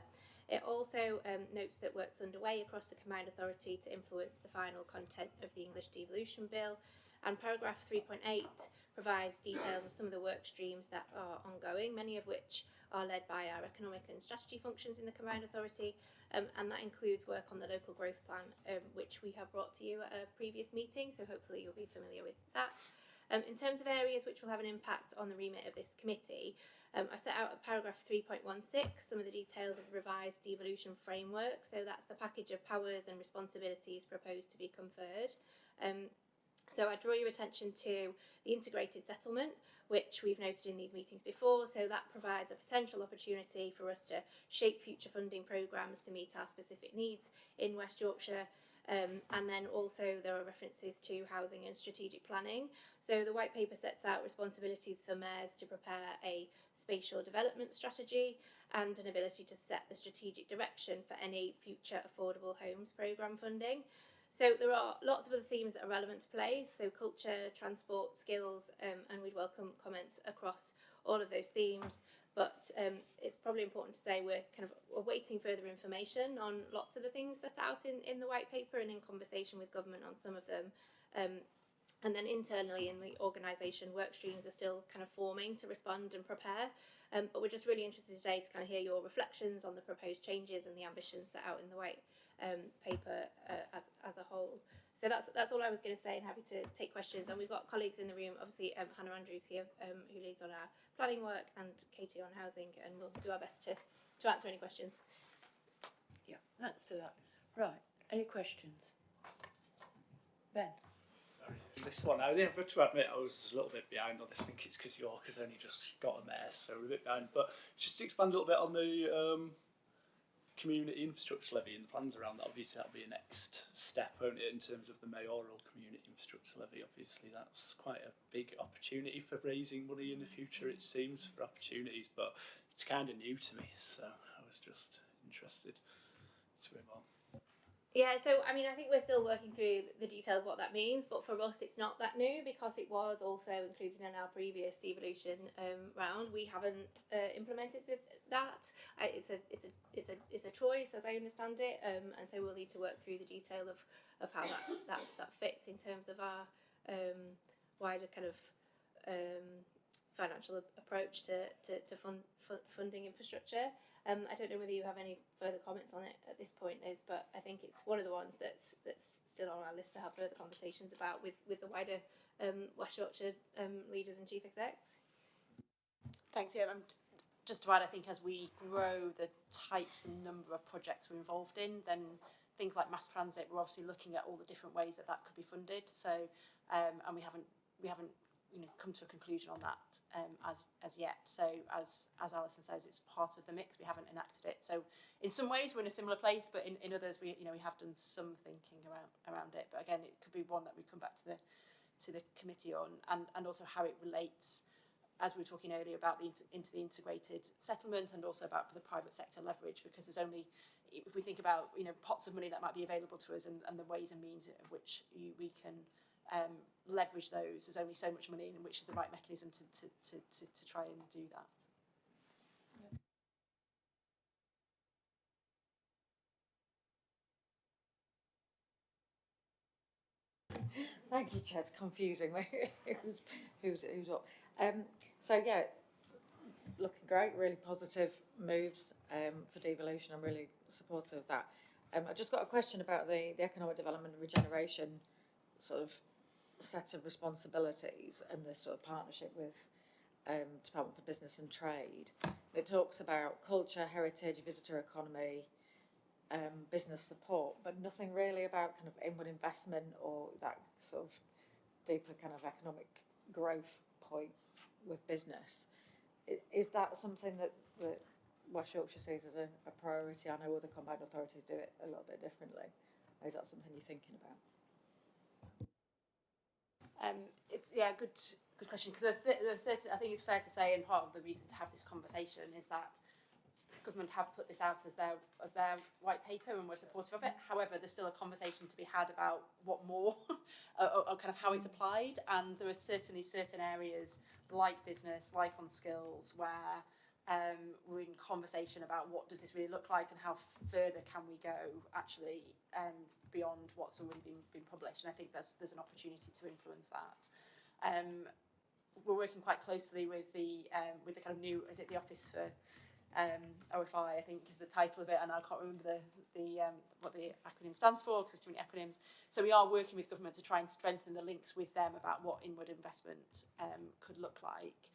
It also notes that work's underway across the combined authority to influence the final content of the English Devolution Bill, and paragraph 3.8 provides details of some of the work streams that are ongoing, many of which are led by our economic and strategy functions in the combined authority, and that includes work on the local growth plan, which we have brought to you at a previous meeting, so hopefully you'll be familiar with that. In terms of areas which will have an impact on the remit of this committee, I set out at paragraph 3.16 some of the details of the revised devolution framework, so that's the package of powers and responsibilities proposed to be conferred. So I draw your attention to the integrated settlement, which we've noted in these meetings before. So that provides a potential opportunity for us to shape future funding programmes to meet our specific needs in West Yorkshire. And then also there are references to housing and strategic planning. So the white paper sets out responsibilities for mayors to prepare a spatial development strategy and an ability to set the strategic direction for any future affordable homes programme funding. So there are lots of other themes that are relevant to play, so culture, transport, skills, and we'd welcome comments across all of those themes. But it's probably important to say we're awaiting further information on lots of the things set out in the white paper and in conversation with government on some of them. And then internally in the organisation, work streams are still kind of forming to respond and prepare. But we're just really interested today to kind of hear your reflections on the proposed changes and the ambitions set out in the white paper as a whole. So that's all I was going to say, and happy to take questions. And we've got colleagues in the room, obviously Hannah Andrews here, who leads on our planning work, and Katie on housing, and we'll do our best to answer any questions. Yeah, thanks for that. Right, any questions? Ben? This one, I have to admit I was a little bit behind on this. I think it's because York has only just got a mayor, so we're a bit behind. But just to expand a little bit on the community infrastructure levy and the plans around that, obviously that'll be a next step, won't it, in terms of the mayoral community infrastructure levy. Obviously that's quite a big opportunity for raising money in the future, it seems, for opportunities, but it's kind of new to me, so I was just interested to hear more. Yeah, so I mean, I think we're still working through the detail of what that means, but for us, it's not that new because it was also included in our previous devolution round. We haven't implemented that. It's a choice, as I understand it, and so we'll need to work through the detail of how that fits in terms of our wider kind of financial approach to funding infrastructure. I don't know whether you have any further comments on it at this point, Liz, but I think it's one of the ones that's still on our list to have further conversations about with the wider West Yorkshire leaders and chief execs. Thanks, yeah. Just to add, I think as we grow the types and number of projects we're involved in, then things like mass transit, we're obviously looking at all the different ways that could be funded. So, and we haven't come to a conclusion on that as yet. So as Alison says, it's part of the mix. We haven't enacted it. So in some ways we're in a similar place, but in others we have done some thinking around it. But again, it could be one that we come back to the committee on, and also how it relates, as we were talking earlier about into the integrated settlement, and also about the private sector leverage, because there's only, if we think about pots of money that might be available to us, and the ways and means of which we can leverage those, there's only so much money, and which is the right mechanism to try and do that. Thank you, Chair. It's confusing who's up. So yeah, looking great. Really positive moves for devolution. I'm really supportive of that. I've just got a question about the economic development and regeneration sort of set of responsibilities and the sort of partnership with Department for Business and Trade. It talks about culture, heritage, visitor economy, business support, but nothing really about kind of inward investment or that sort of deeper kind of economic growth point with business. Is that something that West Yorkshire sees as a priority? I know other combined authorities do it a little bit differently. Is that something you're thinking about? It's good question, because I think it's fair to say, and part of the reason to have this conversation is that government have put this out as their white paper, and we're supportive of it. However, there's still a conversation to be had about what more, or kind of how it's applied. And there are certainly certain areas like business, like on skills, where we're in conversation about what does this really look like and how further can we go actually beyond what's already been published. And I think there's an opportunity to influence that. We're working quite closely with the kind of new, is it the Office for OFI, I think is the title of it, and I can't remember what the acronym stands for because there's too many acronyms. So we are working with government to try and strengthen the links with them about what inward investment could look like.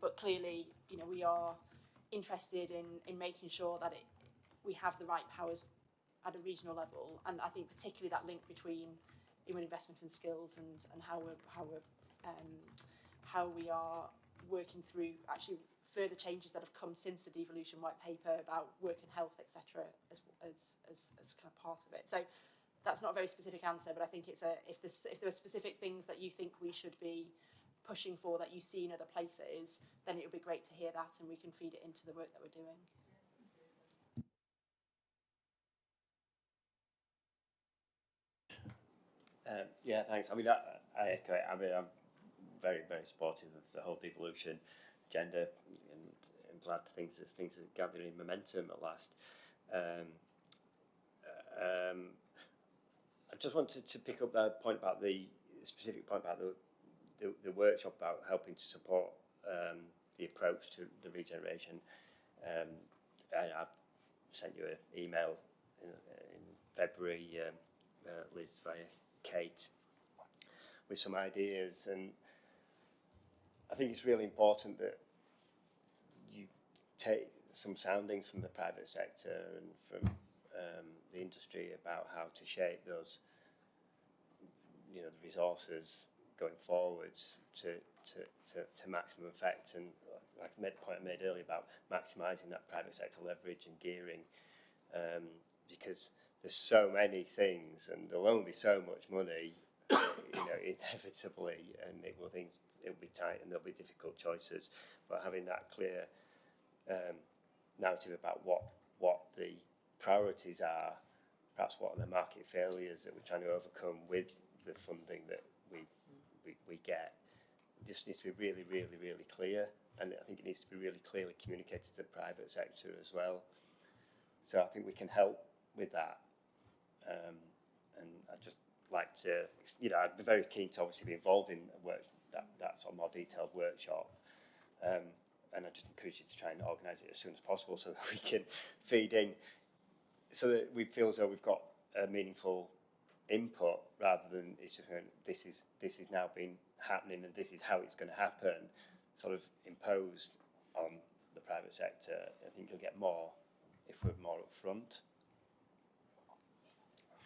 But clearly, we are interested in making sure that we have the right powers at a regional level, and I think particularly that link between inward investment and skills, and how we are working through actually further changes that have come since the devolution white paper about work and health, etc., as kind of part of it. So that's not a very specific answer, but I think it's if there are specific things that you think we should be pushing for that you see in other places, then it would be great to hear that, and we can feed it into the work that we're doing. Yeah, thanks. I mean, I echo it. I mean, I'm very, very supportive of the whole devolution agenda, and I'm glad things are gathering momentum at last. I just wanted to pick up that point about the specific point about the workshop about helping to support the approach to the regeneration. I've sent you an email in February, Liz, via Kate, with some ideas, and I think it's really important that you take some soundings from the private sector and from the industry about how to shape those, the resources going forwards to maximum effect. And like the point I made earlier about maximising that private sector leverage and gearing, because there's so many things and there'll only be so much money, inevitably, and it will be tight and there'll be difficult choices. But having that clear narrative about what the priorities are, perhaps what are the market failures that we're trying to overcome with the funding that we get, it just needs to be really, really, really clear. And I think it needs to be really clearly communicated to the private sector as well. So I think we can help with that. And I'd just like to, I'd be very keen to obviously be involved in that sort of more detailed workshop. And I just encourage you to try and organise it as soon as possible so that we can feed in, so that we feel as though we've got a meaningful input, rather than it's just going, this is now been happening and this is how it's going to happen, sort of imposed on the private sector. I think you'll get more if we're more upfront.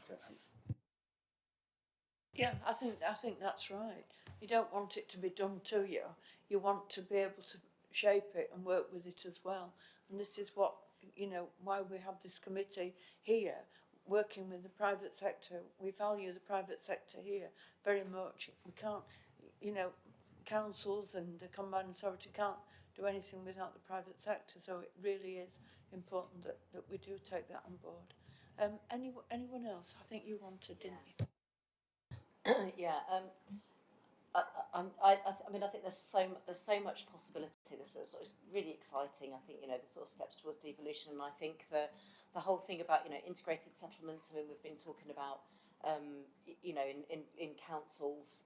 So thanks. Yeah, I think that's right. You don't want it to be done to you. You want to be able to shape it and work with it as well. And this is what, why we have this committee here, working with the private sector. We value the private sector here very much. We can't, councils and the combined authority can't do anything without the private sector. So it really is important that we do take that on board. Anyone else? I think you wanted, didn't you? Yeah. I mean, I think there's so much possibility. It's really exciting. I think the sort of steps towards devolution, and I think the whole thing about integrated settlements. I mean, we've been talking about in councils.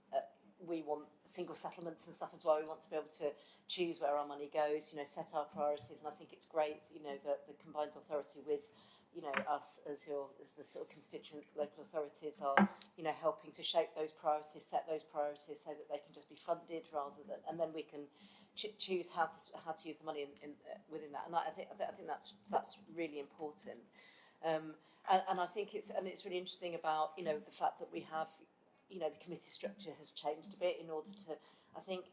We want single settlements and stuff as well. We want to be able to choose where our money goes. Set our priorities, and I think it's great. That the combined authority with you know, us as the sort of constituent local authorities are, you know, helping to shape those priorities, set those priorities so that they can just be funded rather than, and then we can choose how to use the money within that. And I think that's really important. And I think it's really interesting about, you know, the fact that we have, you know, the committee structure has changed a bit in order to, I think,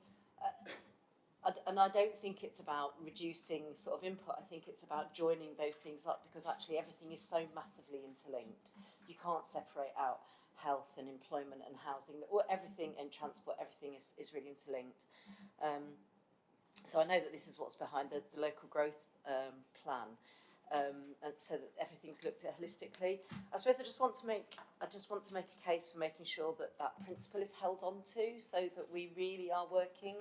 and I don't think it's about reducing sort of input. I think it's about joining those things up, because actually everything is so massively interlinked. You can't separate out health and employment and housing, or everything, and transport, everything is really interlinked. So I know that this is what's behind the local growth plan, and so that everything's looked at holistically. I suppose I just want to make a case for making sure that that principle is held on to, so that we really are working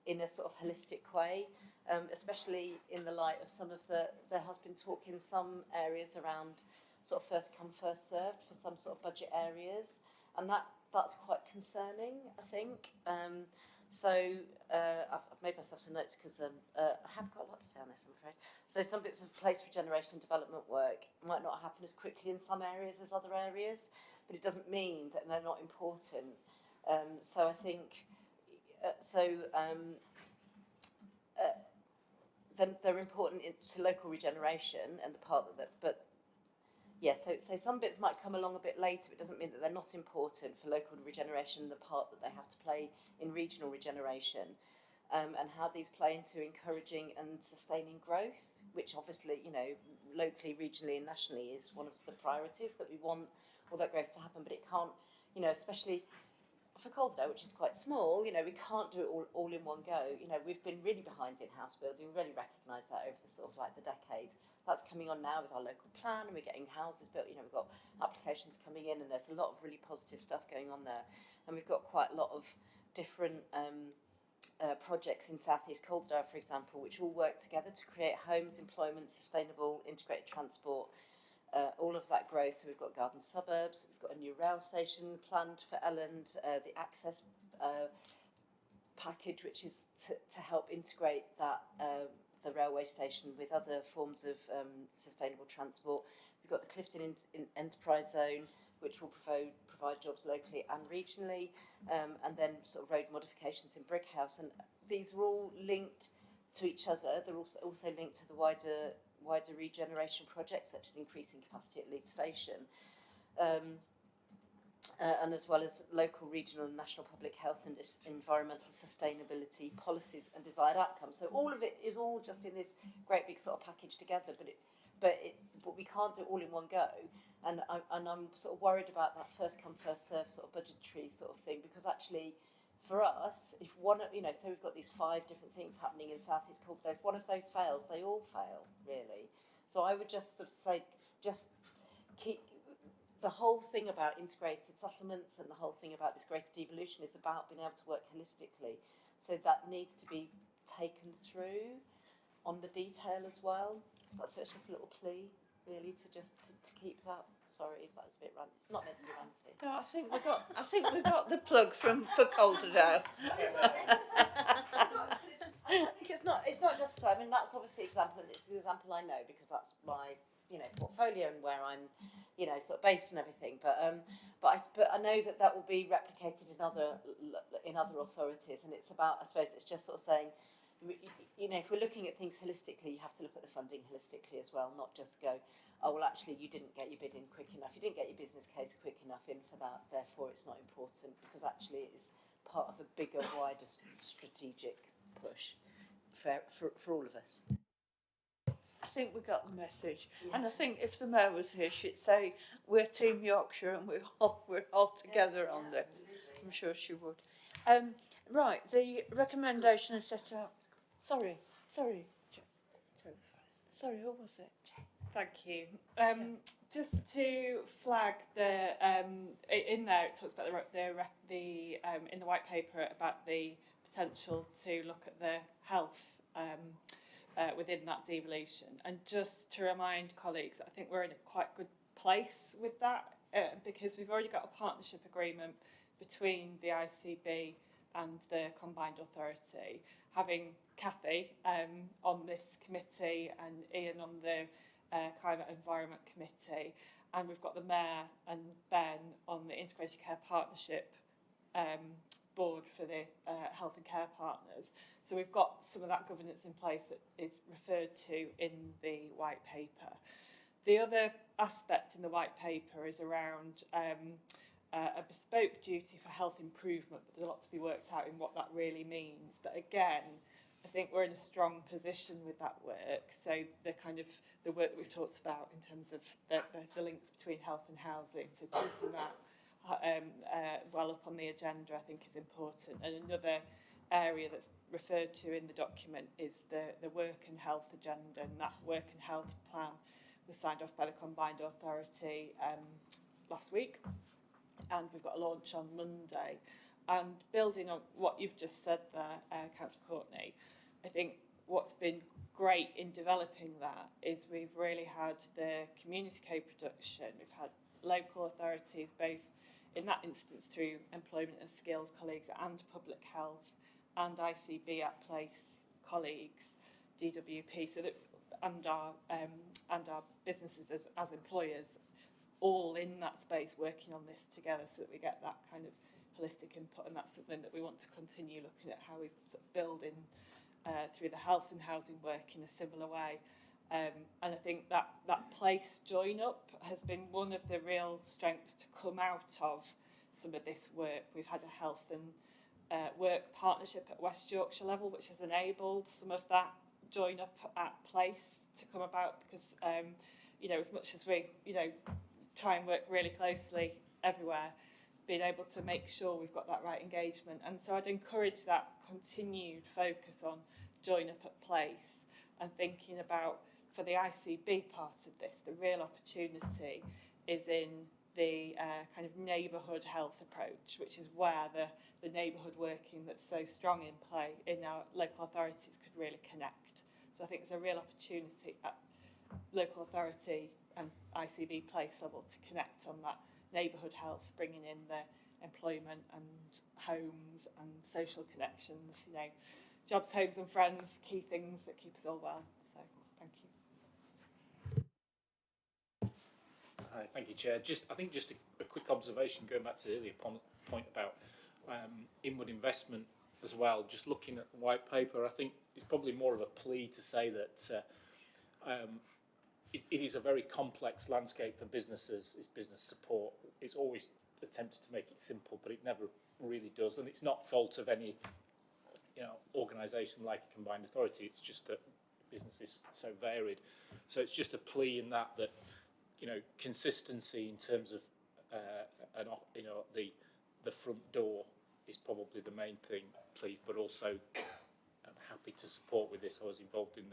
in a sort of holistic way, especially in the light of some of there has been talk in some areas around sort of first come first served for some sort of budget areas, and that's quite concerning, I think. So I've made myself some notes because I have got a lot to say on this, I'm afraid. So some bits of place regeneration and development work might not happen as quickly in some areas as other areas, but it doesn't mean that they're not important. So I think then they're important to local regeneration and the part but yeah, so some bits might come along a bit later. It doesn't mean that they're not important for local regeneration and the part that they have to play in regional regeneration, and how these play into encouraging and sustaining growth, which obviously, you know, locally, regionally and nationally is one of the priorities that we want all that growth to happen, but it can't, you know, especially for Calderdale, which is quite small, you know, we can't do it all in one go. You know, we've been really behind in house building. We really recognise that over the sort of like the decades. That's coming on now with our local plan, and we're getting houses built. You know, we've got applications coming in, and there's a lot of really positive stuff going on there. And we've got quite a lot of different projects in South East Calderdale, for example, which all work together to create homes, employment, sustainable, integrated transport. All of that growth. So we've got garden suburbs, we've got a new rail station planned for Elland, the access package, which is to help integrate that the railway station with other forms of sustainable transport. We've got the Clifton Enterprise Zone, which will provide jobs locally and regionally, and then sort of road modifications in Brickhouse. And these are all linked to each other. They're also linked to the wider regeneration projects, such as increasing capacity at Leeds Station, and as well as local, regional and national public health and environmental sustainability policies and desired outcomes. So all of it is all just in this great big sort of package together, but we can't do it all in one go. And I'm sort of worried about that first come first serve sort of budgetary sort of thing, because actually, for us, if one, you know, so we've got these 5 different things happening in South East Calderdale. If one of those fails, they all fail, really. So I would just sort of say, just keep the whole thing about integrated settlements, and the whole thing about this greater devolution is about being able to work holistically. So that needs to be taken through on the detail as well. So it's just a little plea, really, to keep that. Sorry if that was a bit ranty. It's not meant to be ranty. No, I think we got the plug for Calderdale. I think it's not just. I mean, that's obviously the example, and it's the example I know because that's my, you know, portfolio and where I'm, you know, sort of based on everything. But I know that will be replicated in other authorities, and it's about, I suppose, it's just sort of saying, you know, if we're looking at things holistically, you have to look at the funding holistically as well, not just go, oh, well, actually, you didn't get your bid in quick enough, you didn't get your business case quick enough in for that, therefore it's not important, because actually it's part of a bigger, wider strategic push for all of us. I think we got the message, yeah. And I think if the mayor was here, she'd say we're Team Yorkshire and we're all together on this. I'm sure she would. Right, the recommendation is set out. Sorry, who was it? Thank you. Just to flag in there it talks about the in the white paper about the potential to look at the health within that devolution, and just to remind colleagues, I think we're in a quite good place with that because we've already got a partnership agreement between the ICB and the combined authority. Having Kathy on this committee and Ian on the Climate and Environment Committee, and we've got the Mayor and Ben on the Integrated Care Partnership board for the health and care partners. So we've got some of that governance in place that is referred to in the white paper. The other aspect in the white paper is around a bespoke duty for health improvement, but there's a lot to be worked out in what that really means. But again, I think we're in a strong position with that work. So the work that we've talked about in terms of the links between health and housing, so keeping that well up on the agenda, I think is important. And another area that's referred to in the document is the work and health agenda, and that work and health plan was signed off by the Combined Authority last week, and we've got a launch on Monday. And building on what you've just said there, Councillor Courtney, I think what's been great in developing that is we've really had the community co-production, we've had local authorities, both in that instance through employment and skills colleagues and public health, and ICB at place colleagues, DWP, so that and our businesses as employers, all in that space working on this together, so that we get that kind of holistic input. And that's something that we want to continue looking at, how we sort of build in through the health and housing work in a similar way. And I think that place join up has been one of the real strengths to come out of some of this work. We've had a health and work partnership at West Yorkshire level, which has enabled some of that join up at place to come about, because as much as we try and work really closely everywhere, being able to make sure we've got that right engagement. And so I'd encourage that continued focus on join up at place, and thinking about, for the ICB part of this, the real opportunity is in the kind of neighbourhood health approach, which is where the neighbourhood working that's so strong in play in our local authorities could really connect. So I think there's a real opportunity at local authority and ICB place level to connect on that neighbourhood health, bringing in the employment and homes and social connections, jobs, homes and friends, key things that keep us all well. So thank you. Hi, thank you, Chair. I think just a quick observation, going back to the earlier point about inward investment as well. Just looking at the white paper, I think it's probably more of a plea to say that it is a very complex landscape for businesses. It's business support. It's always attempted to make it simple, but it never really does. And it's not fault of any organisation like a combined authority. It's just that business is so varied. So it's just a plea in that consistency in terms of the front door is probably the main thing, please. But also, I'm happy to support with this. I was involved in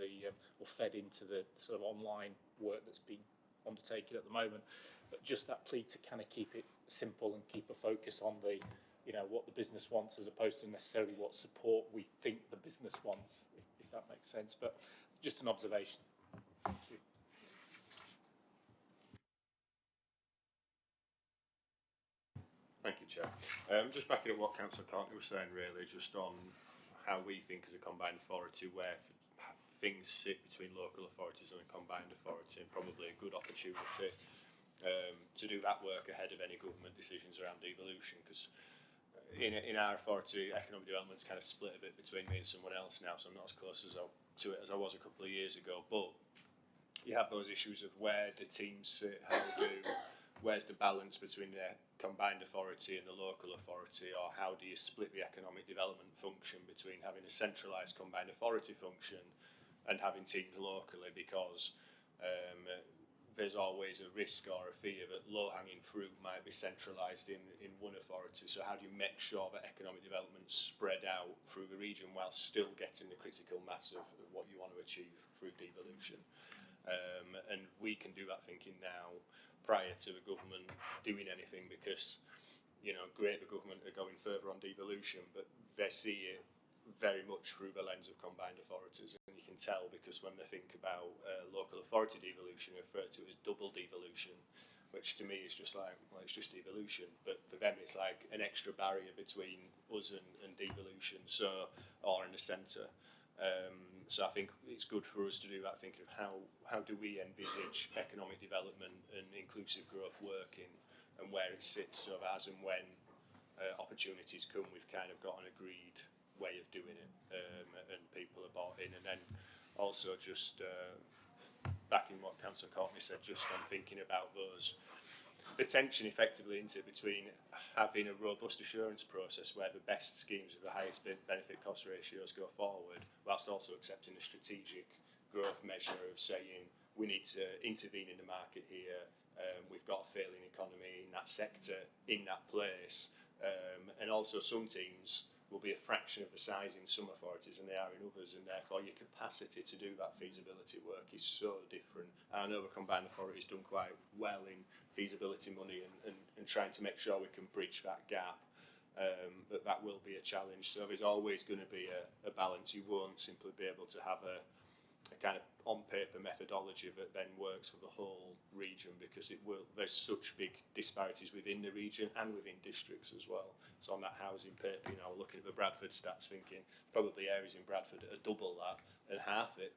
or fed into the sort of online work that's been undertaken at the moment. But just that plea to kind of keep it simple and keep a focus on what the business wants, as opposed to necessarily what support we think the business wants, if that makes sense. But just an observation. Thank you. Thank you, Chair. Just backing up what Councillor Courtney was saying, really, just on how we think as a combined authority, where things sit between local authorities and a combined authority, and probably a good opportunity to do that work ahead of any government decisions around devolution, because in our authority, economic development's kind of split a bit between me and someone else now, so I'm not as close to it as I was a couple of years ago. But you have those issues of where do teams sit, where's the balance between the combined authority and the local authority, or how do you split the economic development function between having a centralised combined authority function and having teams locally, because there's always a risk or a fear that low-hanging fruit might be centralised in one authority. So how do you make sure that economic development's spread out through the region while still getting the critical mass of what you want to achieve through devolution? And we can do that thinking now, prior to the government doing anything, because great, the government are going further on devolution, but they see it very much through the lens of combined authorities, and you can tell because when they think about local authority devolution, they refer to it as double devolution, which to me is just like, well, it's just devolution, but for them it's like an extra barrier between us and devolution, or in the centre. So I think it's good for us to do that, thinking of how do we envisage economic development and inclusive growth working, and where it sits, so that as and when opportunities come, we've kind of got an agreed way of doing it, and people are bought in. And then also just backing what Councillor Courtney said, just on thinking about the tension effectively between having a robust assurance process where the best schemes with the highest benefit cost ratios go forward, whilst also accepting a strategic growth measure of saying we need to intervene in the market here, we've got a failing economy in that sector, in that place, and also some teams will be a fraction of the size in some authorities than they are in others, and therefore your capacity to do that feasibility work is so different. And I know the combined authority's done quite well in feasibility money and trying to make sure we can bridge that gap, but that will be a challenge. So there's always going to be a balance. You won't simply be able to have a kind of on paper methodology that then works for the whole region, because there's such big disparities within the region and within districts as well. So on that housing paper, we're looking at the Bradford stats, thinking probably areas in Bradford that are double that and half it,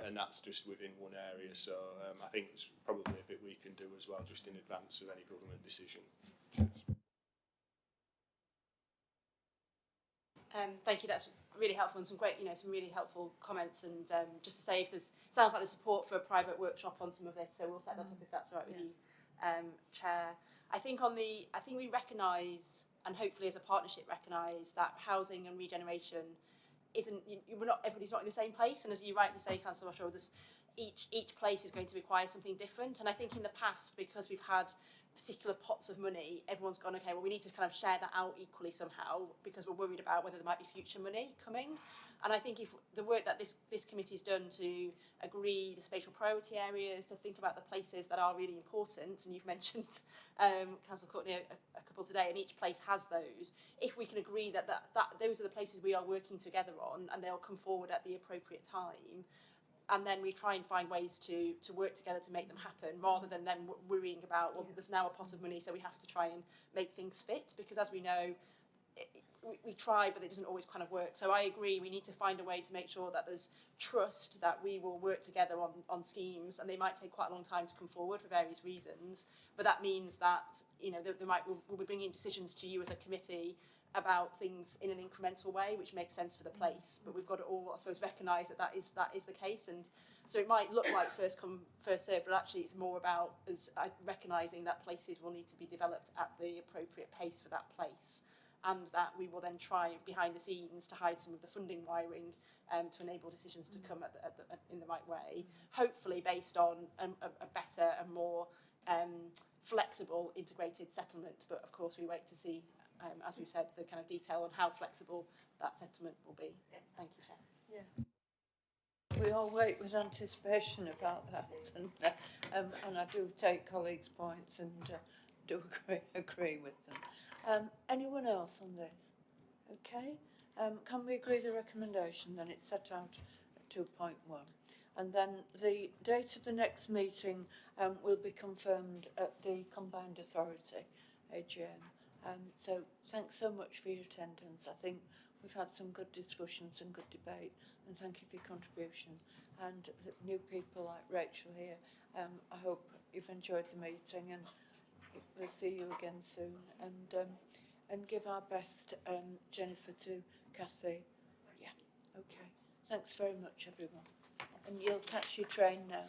and that's just within one area. So I think it's probably a bit we can do as well, just in advance of any government decision. Cheers. Thank you. That's really helpful, and some great, some really helpful comments. And just to say, sounds like there's support for a private workshop on some of this, so we'll set that up if that's all right with you, Chair. I think we recognise, and hopefully as a partnership recognise, that housing and regeneration everybody's not in the same place, and as you rightly say, Councillor Rushall, each place is going to require something different. And I think in the past, because we've had particular pots of money, everyone's gone, okay, well, we need to kind of share that out equally somehow, because we're worried about whether there might be future money coming. And I think if the work that this committee's done to agree the spatial priority areas, to think about the places that are really important, and you've mentioned Councillor Courtney a couple today, and each place has those. If we can agree that those are the places we are working together on, and they'll come forward at the appropriate time, and then we try and find ways to work together to make them happen, rather than then worrying about, well, there's now a pot of money, so we have to try and make things fit, because as we know, we try, but it doesn't always kind of work. So I agree, we need to find a way to make sure that there's trust that we will work together on schemes, and they might take quite a long time to come forward for various reasons, but that means that, we'll be bringing decisions to you as a committee about things in an incremental way, which makes sense for the place. But we've got to all, I suppose, recognise that is the case. And so it might look like first come, first served, but actually it's more about us recognising that places will need to be developed at the appropriate pace for that place, and that we will then try behind the scenes to hide some of the funding wiring to enable decisions to come in the right way, hopefully based on a better and more flexible integrated settlement. But of course we wait to see, as we've said, the kind of detail on how flexible that settlement will be. Thank you, Chair. Yeah. We all wait with anticipation about that, and I do take colleagues' points and do agree with them. Anyone else on this? Okay. Can we agree the recommendation? Then it's set out at 2.1. And then the date of the next meeting will be confirmed at the Combined Authority AGM. So thanks so much for your attendance. I think we've had some good discussions and good debate, and thank you for your contribution. And the new people like Rachel here, I hope you've enjoyed the meeting, and we'll see you again soon. And give our best, Jennifer, to Cassie. Yeah, okay. Thanks very much, everyone. And you'll catch your train now.